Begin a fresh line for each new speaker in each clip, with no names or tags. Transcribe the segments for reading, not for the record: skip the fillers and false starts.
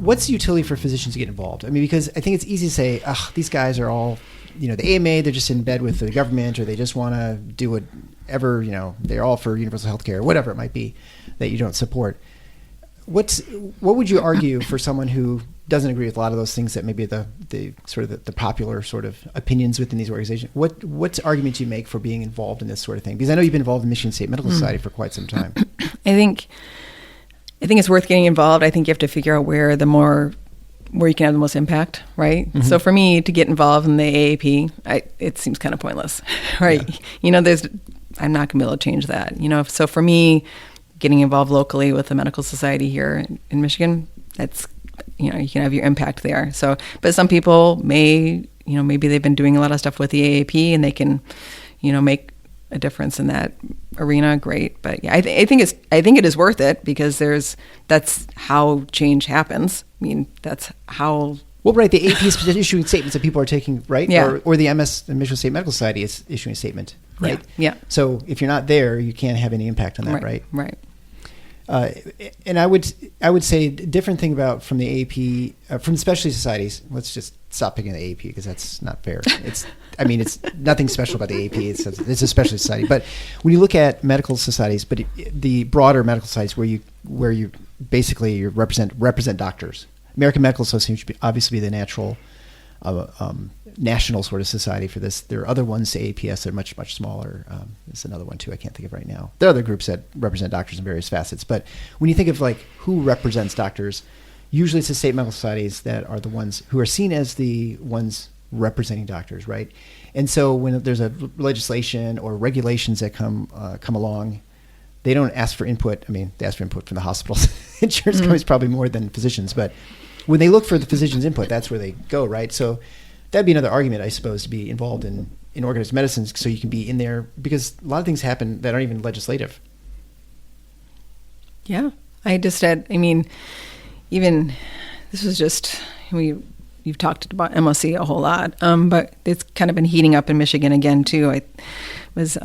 what's the utility for physicians to get involved? I mean, because I think it's easy to say, these guys are all, the AMA, they're just in bed with the government, or they just want to do whatever, they're all for universal health care, whatever it might be that you don't support. What would you argue for someone who doesn't agree with a lot of those things that maybe the sort of the popular sort of opinions within these organizations? What's argument you make for being involved in this sort of thing? Because I know you've been involved in Michigan State Medical Society for quite some time.
I think it's worth getting involved. I think you have to figure out where you can have the most impact, right? Mm-hmm. So for me to get involved in the AAP, it seems kind of pointless, right? Yeah. I'm not going to be able to change that. So for me, getting involved locally with the medical society here in Michigan, that's, you can have your impact there. So, but some people maybe they've been doing a lot of stuff with the AAP and they can, make a difference in that arena. Great. But yeah, I think it is worth it because that's how change happens. I mean, that's how.
Well, right. The AAP is issuing statements that people are taking, right?
Yeah.
Or the MS, the Michigan State Medical Society, is issuing a statement, right?
Yeah. So
if you're not there, you can't have any impact on that, right?
Right.
And I would say a different thing from the AAP, from the specialty societies. Let's just stop picking the AAP because that's not fair. It's nothing special about the AAP. It's a specialty society. But when you look at medical societies, but the broader medical societies where you basically represent doctors, American Medical Association should obviously be the natural national sort of society for this. There are other ones, the APS, they're much, much smaller. There's another one too I can't think of right now. There are other groups that represent doctors in various facets. But when you think of who represents doctors, usually it's the state medical societies that are the ones who are seen as the ones representing doctors, right? And so when there's a legislation or regulations that come along, they don't ask for input. I mean, they ask for input from the hospitals. Insurance companies probably more than physicians, but when they look for the physician's input, that's where they go, right? So that'd be another argument, I suppose, to be involved in organized medicine, so you can be in there, because a lot of things happen that aren't even legislative.
Yeah. Even this was just, you've talked about MOC a whole lot, but it's kind of been heating up in Michigan again, too. I was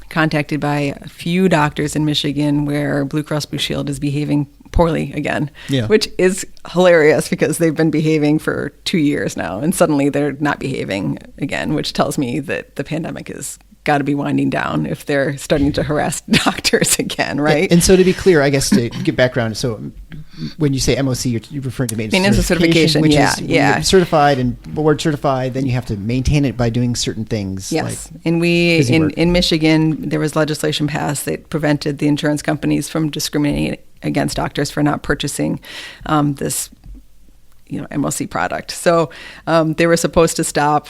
contacted by a few doctors in Michigan where Blue Cross Blue Shield is behaving poorly again, which is hilarious because they've been behaving for 2 years now and suddenly they're not behaving again, which tells me that the pandemic has got to be winding down if they're starting to harass doctors again, right?
And so to be clear, I guess to give background, so when you say MOC, you're referring to maintenance
certification,
which is you're certified and board certified, then you have to maintain it by doing certain things.
Yes, and we in Michigan, there was legislation passed that prevented the insurance companies from discriminating against doctors for not purchasing this MOC product. So they were supposed to stop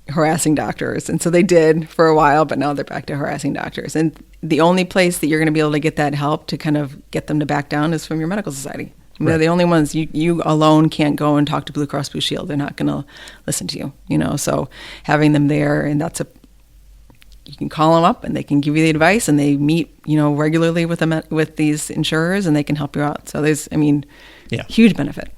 harassing doctors, and so they did for a while, but now they're back to harassing doctors. And the only place that you're going to be able to get that help to kind of get them to back down is from your medical society. Right. They're the only ones. You alone can't go and talk to Blue Cross Blue Shield. They're not going to listen to you. So having them there, and you can call them up and they can give you the advice, and they meet regularly with these insurers, and they can help you out. So there's huge benefit.